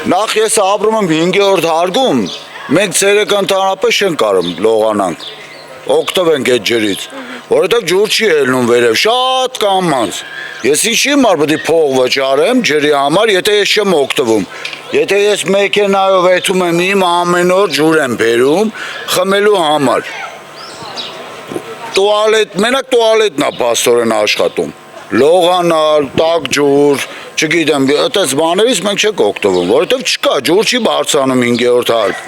Նախ ես ապրում եմ 5-րդ հարկում, մենք ցերեկը ընդհանրապես չենք կարող լողանանք, օգտվենք այդ ջրից, որովհետև ջուր չի ելնում վերև, շատ կամած։ Ես ինչի համար պետք է փող վճարեմ ջրի համար, եթե ես չեմ օգտվում։ Եթե ես մեքենայով եթում եմ իմ ամեն օր ջուր եմ բերում խմելու համար։ Տուալետ, մենակ տուալետն է պաստորեն աշխատում։ Լողանալ, տաք ջուր, չգիտեմ, այդպես բաներից մենք չենք օգտվում, որովհետև չկա, ջուր չի բարձրանում 5-րդ հարկ։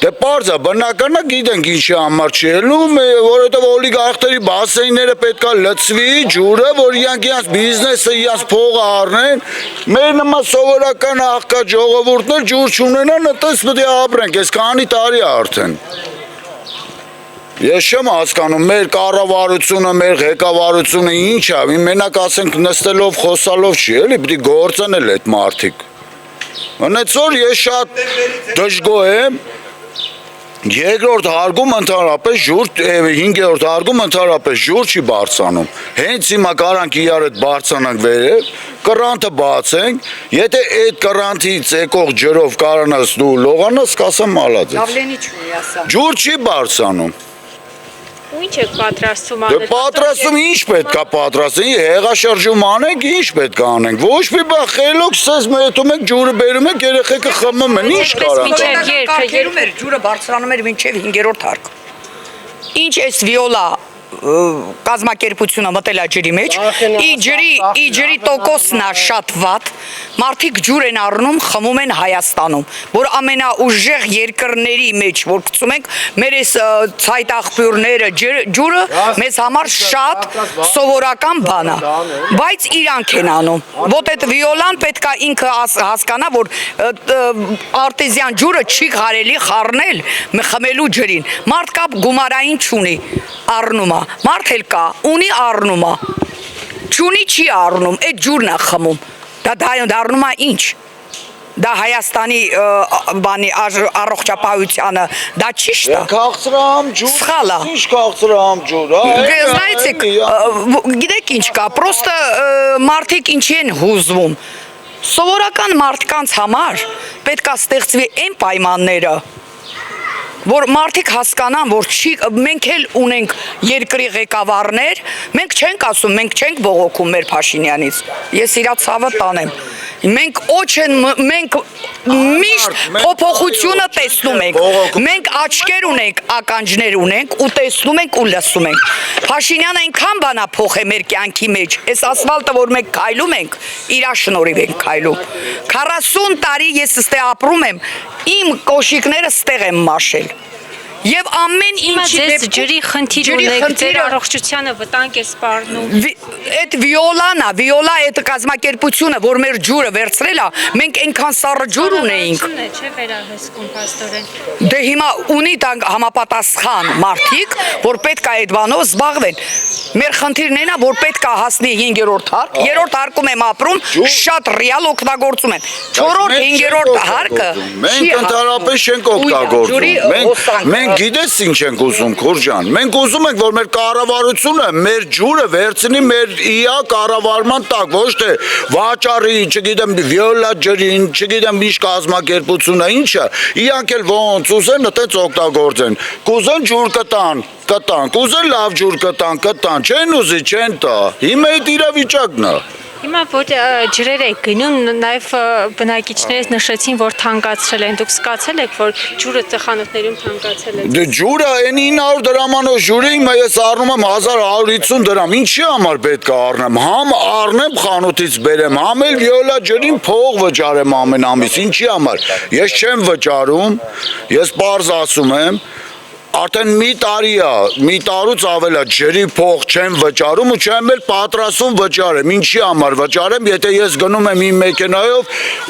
Դե պարզ է, բնական է գիտենք ինչի համար չի ելնում, որովհետև օլիգարխների բասեյները պետք է լցվի ջուրը, որ իրանք իրանց բիզնեսը, իրանց փողը առնեն, մեր նման սովորական աղքատ ժողովուրդներ ջուր չունենան, այդպես պետք է ապրենք, այս քանի տարի է արդեն։ Ես չեմ հասկանում, մեր կառավարությունը, մեր ղեկավարությունը ինչ է, մենակ ասենք նստելով, խոսալով չի, էլի, պետք է գործել այդ մարդիկ։ Հենց որ ես շատ դժգոհ եմ, 2-րդ հարկում ընդհանրապես ջուր, 5-րդ հարկում ընդհանրապես ջուր չի բարձրանում։ Հենց հիմա կարանք իրար հետ բարձրանանք վերև, կռանտը բացենք, եթե այդ կռանտից եկող ջրով կարանաս դու լողանաս, կասեմ մալաձես։ Լավլենի չունի ասա։ Ջուր չի բարձրանում։ Ու ինչ եք պատրաստում անել։ Դե պատրաստում ինչ պետք է պատրաստենք, հեղաշրջում անենք, ինչ պետք է անենք։ Ոչ մի բան խելոք սես մետում ենք, ջուրը բերում ենք, երեխեքը խմում են, ինչ կարա։ Ջուրը բարձրանում էր մինչև 5-րդ հարկ։ Ինչ էս վիոլա կազմակերպությունը մտել է ջրի մեջ, ջրի տոկոսն է շատ վատ, մարդիկ ջուր են առնում, խմում են Հայաստանում, որ ամենաուժեղ երկրների մեջ, որ գցում ենք, մեր այս ցայտաղբյուրները, ջուրը մեզ համար շատ սովորական բան է, բայց իրանք են անում, ոտ այդ վիոլան պետք է ինքը հասկանա, որ արտեզյան ջուրը չի կարելի խառնել խմելու ջրին, մարդ կապ գումարային չունի, առնում է, մարդ էլ կա, ունի առնում է, չունի չի առնում, այդ ջուրն է խմում, դա առնում է ինչ, դա Հայաստանի բանի առողջապահությանը, դա ճիշտ է։ Քաղցրամ ջուր, սխալ է։ Ինչ քաղցրամ ջուր, Знаете, գիտեք ինչ կա, պրոստը մարդիկ ինչի են հուզվում, սովորական մարդկանց համար պետք է ստեղծվի այն պայմանները, որ մարդիկ հասկանան, որ մենք էլ ունենք երկրի ղեկավարներ, մենք չենք ասում, մենք չենք բողոքում մեր Փաշինյանից, ես իրա ցավը տանեմ, մենք մենք միշտ փոփոխությունը տեսնում ենք, մենք աչքեր ունենք, ականջներ ունենք ու տեսնում ենք ու լսում ենք, Փաշինյանը այնքան բանա փոխ է մեր կյանքի մեջ, այս ասֆալտը, որ մենք քայլում ենք, իրա շնորհիվ ենք քայլում, 40 տարի ես ստե ապրում եմ, իմ կոշիկները ստեղ եմ մաշել, Եվ ամեն ինչի դեպքում ջրի խնդիր ունեք, ձեր առողջությանը վտանգ է սպառնում։ Այդ վիոլանա, վիոլա այդ կազմակերպությունը, որ մեր ջուրը վերցրել է, մենք այնքան սառը ջուր ունեինք։ Չէ վերահսկում պաստորեն։ Դե հիմա ունի համապատասխան մարդիկ, որ պետք է այդ բանով զբաղվեն։ Մեր խնդիրն այն է, որ պետք է հասնի 5-րդ հարկ, 3-րդ հարկում եմ ապրում, շատ ռեալ օգտագործում եմ։ 4-րդ, 5-րդ հարկը մենք ընդհանրապես չենք օգտագործում։ Մենք գիտես ինչ ենք ուզում, Քուրջան, մենք ուզում ենք, որ մեր կառավարությունը մեր ջուրը վերցնի մեր իա կառավարման տակ, ոչ թե վաճառի, չգիտեմ, վիոլա ջրին, չգիտեմ, ինչ կազմակերպությունը, ինչը, իրանք էլ ոնց ուզեն, այդպես օգտագործեն, կուզեն ջուր կտան, կուզեն լավ ջուր կտան, չեն ուզի, չեն տա, հիմա այդ իրավիճակն է։ Հիմա որ ջրեր եք գնում, նաև բնակիչներից նշեցին, որ թանկացրել են, դուք զգացել եք, որ ջուրը ծխանոթներում թանկացել է։ Դե ջուրը այն 900 դրամանոց ջուրը հիմա ես առնում եմ 1150 դրամ, ինչի համար պետք է առնեմ, համ առնեմ խանութից բերեմ, համ էլ վիոլա ջրին փող վճարեմ ամեն ամիս, ինչի համար, ես չեմ վճարում, ես պարզ ասում եմ, արդեն մի տարի է, մի տարուց ավել է ջրի փող չեմ վճարում ու չեմ էլ պատրաստում վճարեմ, ինչի համար վճարեմ, եթե ես գնում եմ իմ մեքենայով,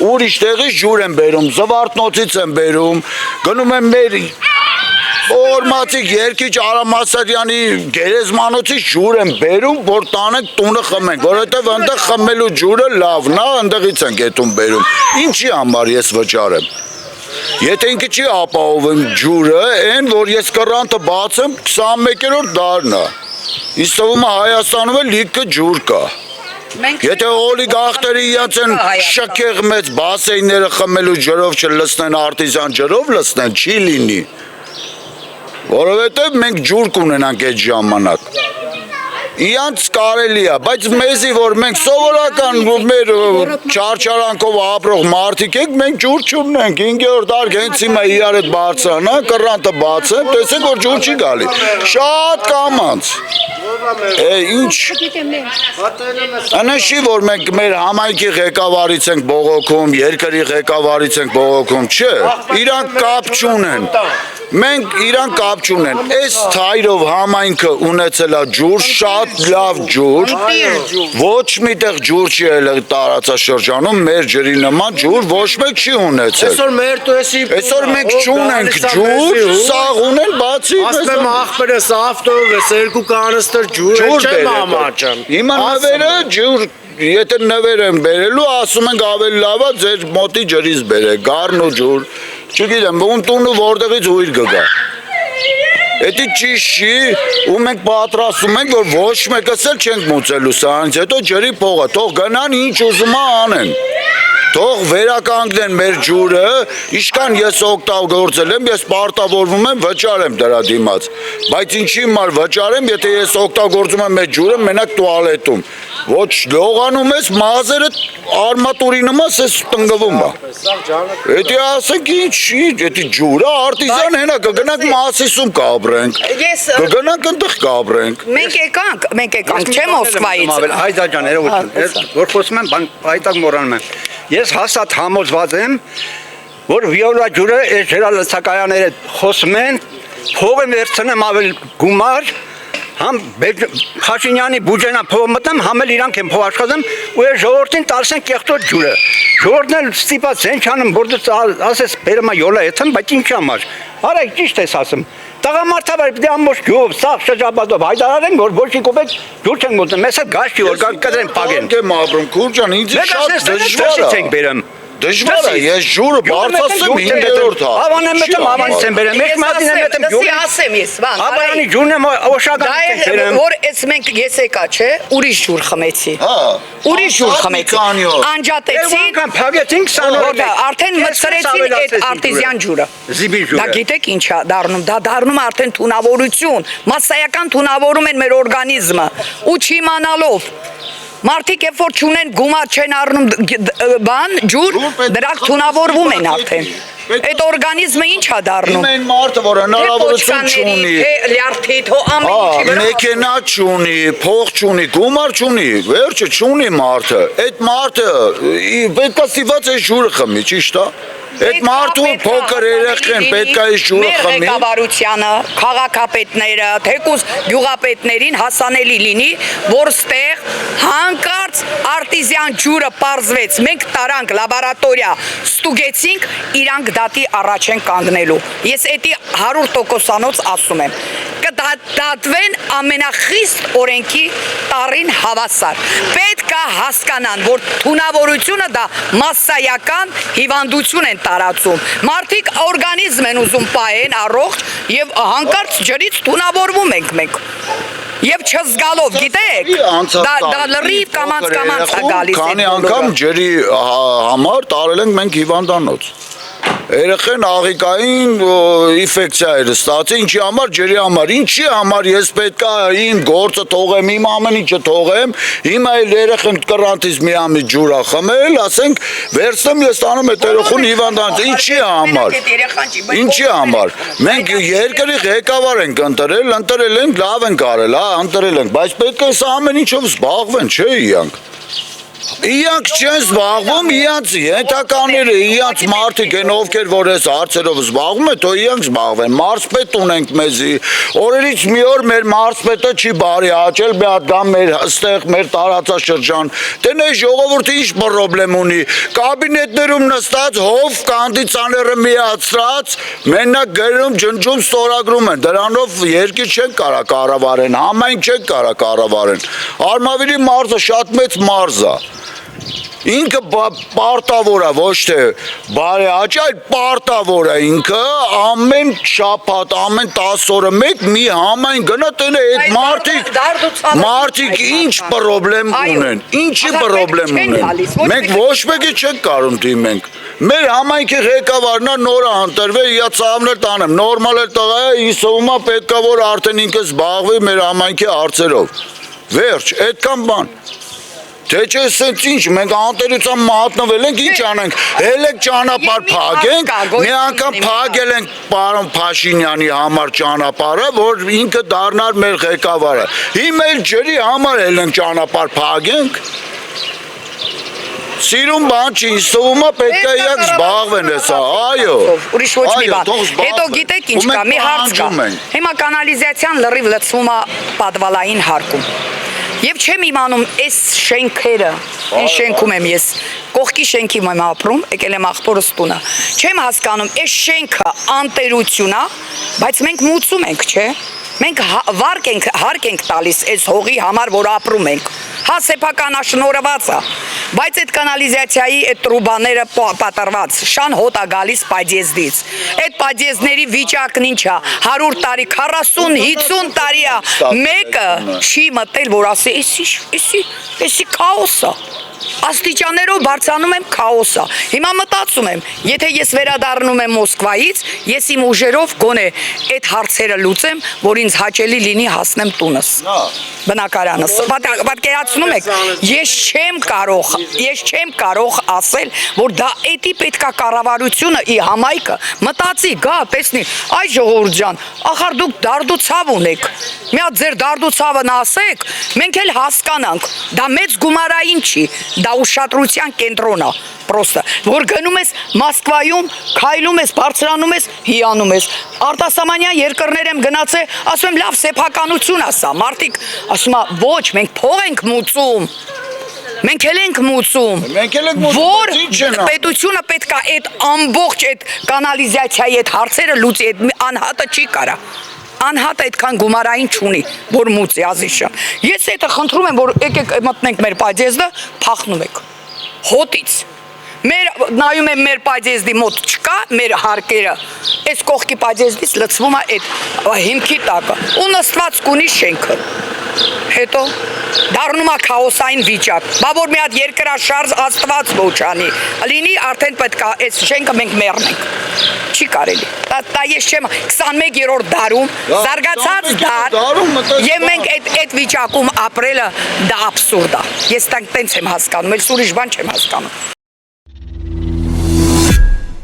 ուրիշ տեղից ջուր եմ բերում, Զվարթնոցից եմ բերում, գնում եմ մեր Օրմացիկ Երկիչ Արամ Ասարյանի գերեզմանոցից ջուր եմ բերում, որ տանենք տունը խմենք, որովհետև այնտեղ խմելու ջուրը լավն է, այնտեղից ենք էտում բերում, ինչի համար ես վճարեմ։ Եթե ինքը չի ապահովում ջուրը, այն որ ես կռանտը բացեմ 21-րդ դարն է։ Իսկ թվում է Հայաստանում էլ լիքը ջուր կա։ Եթե օլիգարխները իրաց են շքեղ մեծ բասեյները խմելու ջրով չլցնեն, արտիզան ջրով լցնեն, չի լինի։ Որովհետև մենք ջուր կունենանք այդ ժամանակ։ Իրանց կարելի է, բայց մեզի որ մենք սովորական մեր չարչարանքով ապրող մարդիկ ենք, մենք ջուր չունենք, 5-րդ դարկ հենց հիմա իրար հետ բարձրանա, կռանտը բացեմ, տեսեք որ ջուր չի գալի։ Շատ կամանց։ Ինչ Անշի որ մենք մեր համայնքի ղեկավարից ենք բողոքում, երկրի ղեկավարից ենք բողոքում, չէ, իրանք կապ չունեն։ Մենք իրան կապ չունեն, այս թայրով համայնքը ունեցել է ջուր, շատ լավ ջուր, ոչ միտեղ ջուր չի ել տարածաշրջանում, մեր ջրի նման ջուր ոչ մեկ չի ունեցել։ Այսօր մենք չունենք ջուր, սաղ ունեն բացի։ Ասում աղբերը սավտով, երկու կանստր ջուր չեմ ամաչեմ։ Հիմա նվերը ջուր, եթե նվեր են բերելու, ասում ենք ավելի լավ է ձեր մոտի ջրից բերեք, գառն ու ջուր։ Չգիտեմ, ում տունը որտեղից ուիր կգա։ Էդի ճիշտ չի, ու մենք պատրաստում ենք, որ ոչ մեկս էլ չենք մուծելու սրանից հետո ջրի փողը, թող գնան ինչ ուզում անեն։ Թող վերականգնեն մեր ջուրը, ինչքան ես օգտագործել եմ, ես պարտավորվում եմ վճարեմ դրա դիմաց։ Բայց ինչի համար վճարեմ, եթե ես օգտագործում եմ այդ ջուրը մենակ տուալետում։ Ոչ լողանում ես մազերը արմատուրի նման ես տնկվում է։ Էդի ասենք ինչի, էդի ջուրը արտիզան հենա կգնանք Մասիսում կապրենք։ Կգնանք այնտեղ կապրենք։ Մենք եկանք, չէ Մոսկվայից։ Հայդա ջան, երևույթ, որ խոսում եմ, բան հայտակ մոռանում եմ։ Ես հաստատ համոզված եմ, որ վիոլա ջուրը այս ջրալցակայանները խոսում են, փողը վերցնեմ ավելի գումար, համ Փաշինյանի բյուջենա փող մտեմ, համ էլ իրանք են փող աշխատում, ու այս ժողովրդին տալիս են կեղտոտ ջուրը։ Ժողովուրդն էլ ստիպած են չանում, որ ասես բերեմա յոլա եթեմ, բայց ինչ համար։ Արա ճիշտ ես ասում։ Տղամարդաբար պիտի ամբողջ գյուղ, սաղ շրջապատով հայտարարեն, որ ոչ մի կոպեկ ջուր չեն գոտնում, մեզ հետ գաշ չի, որ կտրեն պագեն։ Եմ ապրում, քուրջան, ինձ շատ դժվար է։ Դժվար է, ես ջուրը բարձրացեմ 5-րդ հա։ Ավանեմ մտեմ, ավանից եմ բերեմ, մեկ մատին եմ մտեմ ջուրը։ Դասի ասեմ ես, վան։ Ապարանի ջուրն եմ օշագանից եմ բերեմ։ Որ ես մենք ես եկա, չէ, ուրիշ ջուր խմեցի։ Հա։ Ուրիշ ջուր խմեցի։ Անջատեցի։ Եկան փագեցինք 20 օր։ Արդեն մտցրեցին այդ արտիզյան ջուրը։ Զիբի ջուրը։ Դա գիտեք ինչա դառնում, դա դառնում արդեն թունավորություն, մասսայական թունավորում են մեր օրգանիզմը, ու չիմանալով։ Մարդիկ երբ որ չունեն գումար չեն առնում բան, ջուր, դրանք թունավորվում են արդեն։ Այդ օրգանիզմը ինչ է դառնում։ Իմ այն մարդը, որ հնարավորություն չունի, լյարդի, թո ամեն ինչի վրա։ մեքենա չունի, փող չունի, գումար չունի, վերջը չունի մարդը։ Այդ մարդը պետք է ստիպված է ջուրը խմի, ճիշտ է։ Այդ մարդու փոքր երեխեն պետք է ջուրը խմի։ Մեր ղեկավարությանը, քաղաքապետները, թեկուզ գյուղապետներին հասանելի լինի, որ ստեղ հանկարծ արտիզյան ջուրը պարզվեց։ Մենք տարանք լաբորատորիա, ստուգեցինք, իրանք դատի առաջ են կանգնելու։ Ես էդի 100%-անոց ասում եմ։ Կդատվեն ամենախիստ օրենքի տարին հավասար։ Պետք է հասկանան, որ թունավորությունը դա մասսայական հիվանդություն են տարածում։ Մարդիկ օրգանիզմ են ուզում պահեն առողջ եւ հանկարծ ջրից թունավորվում ենք մենք։ Եվ չզգալով, գիտեք, դա լրիվ կամանց է գալիս։ Քանի անգամ ջրի համար տարել ենք մենք հիվանդանոց։ Երեխեն աղիկային ինֆեկցիա էր ստացել, ինչի համար ջրի համար, ինչի համար ես պետք է իմ գործը թողեմ, իմ ամեն ինչը թողեմ, հիմա էլ երեխեն կռանտից մի ամի ջուր խմել, ասենք վերցնեմ ես տանում այդ երեխուն հիվանդանոց, ինչի համար։ Ինչի համար։ Մենք երկրի ղեկավար ենք ընտրել ենք, լավ ենք արել, հա, ընտրել ենք, բայց պետք է սա ամեն ինչով զբաղվեն, չէ՞ իրանք։ Իրանք չեն զբաղվում, իրանք ենթականները, իրանք մարդիկ են ովքեր որ այս հարցերով զբաղվում են, թո իրանք զբաղվեն, մարզպետ ունենք մեզի, օրերից մի օր մեր մարզպետը չի բարի հաճել, մի հատ գամ մեր ստեղ մեր տարածաշրջան, դե ժողովուրդը ինչ պրոբլեմ ունի, կաբինետներում նստած հով կանդիցաները միացրած, մենակ գրում, ջնջում, ստորագրում են, դրանով երկիր չեն կարա կառավարեն, համայնք չեն կարա կառավարեն, Արմավիրի մարզը շատ մեծ մարզ է։ Ինքը պարտավոր է, ոչ թե բարեաճ, այլ պարտավոր է ինքը ամեն շաբաթ, ամեն 10 օրը մեկ մի համայն գնա տենե այդ մարդիկ ինչ պրոբլեմ ունեն, ինչի պրոբլեմ ունեն։ Մենք ոչ մեկի չենք կարում դիմենք։ Մեր համայնքի ղեկավարն է նորը ընտրվել, իա ծավներ տանեմ, նորմալ է տղա է, իսովումա պետքա որ արդեն ինքը զբաղվի մեր համայնքի հարցերով։ Վերջ, այդքան բան։ Թե չէ սենց ինչ, մենք անտերության մատնվել ենք, ինչ անենք, հելեք ճանապարհ փակենք, մի անգամ փակել ենք պարոն Փաշինյանի համար ճանապարհը, որ ինքը դառնար մեր ղեկավարը։ Հիմա էլ ջրի համար հելենք ճանապարհ փակենք։ Սիրուն բան չի, սովումա պետք է իակ զբաղվեն հեսա, այո։ Ուրիշ ոչ մի բան։ Հետո գիտեք ինչ կա, մի հարց կա։ Հիմա կանալիզացիան լրիվ լցվում է պատվալային հարկում։ Եվ չեմ իմանում այս շենքերը, այն շենքում եմ ես, կողքի շենքի եմ ապրում, եկել եմ աղբորս տունը։ Չեմ հասկանում, այս շենքը անտերություն է, բայց մենք մուծում ենք, չէ՞։ Մենք հարկ ենք տալիս այս հողի համար, որ ապրում ենք։ Հա սեփականաշնորհված է, բայց այդ կանալիզացիայի այդ տրուբաները պատրված, շան հոտ է գալիս պադյեզդից։ Այդ պադյեզդների վիճակն ինչ է, 100 տարի, 40-50 տարի է, մեկը չի մտել, որ ասի, էսի քաոս է։ Աստիճաններով բարձրանում եմ քաոսը։ Հիմա մտածում եմ, եթե ես վերադառնում եմ Մոսկվայից, ես իմ ուժերով գոնե այդ հարցերը լուծեմ, որ ինձ հաճելի լինի հասնեմ տունս։ Բնակարանս։ Պատկերացնում եք, ես չեմ կարող ասել, որ դա էդի պետքա կառավարությունը ի համայնքը մտածի, գա, տեսնի, այ ժողովուրդ ջան, ախար դուք դարդուցավ ունեք։ Մի հատ ձեր դարդուցավն ասեք, մենք էլ հասկանանք։ Դա մեծ գումարային չի, դա ուշադրության կենտրոն է, պրոստը, որ գնում ես Մոսկվայում, քայլում ես, բարձրանում ես, հիանում ես։ Արտասահմանյան երկրներ եմ գնացել, ասում եմ լավ սեփականություն ասա, մարդիկ ասում է ոչ, մենք փող ենք մուծում։ Մենք էլ ենք մուծում, որ պետությունը պետք է այդ ամբողջ այդ կանալիզացիայի այդ հարցերը լուծի, այդ անհատը չի կարա։ Անհատ այդքան գումարային չունի, որ մուծի ազիշը։ Ես հետը խնդրում եմ, որ եկեք մտնենք մեր պադյեզդը, փախնում եք հոտից։ Նայում եմ մեր պադյեզդի մոտ չկա, մեր հարկերը, այս կողքի պադյեզդից լցվում է այդ հիմքի տակը, ու նստված կունի շենքը։ Հետո դառնում է քաոսային վիճակ, բա որ մի հատ երկրաշարժ Աստված ոչանի, լինի արդեն պետք է այս շենքը մենք մեռնենք։ Չի կարելի։ Դա ես չեմ 21-րդ դարում զարգացած դար, եւ մենք այդ վիճակում ապրելը դա աբսուրդ է։ Ես տենց եմ հասկանում, էլ ուրիշ բան չեմ հասկանում։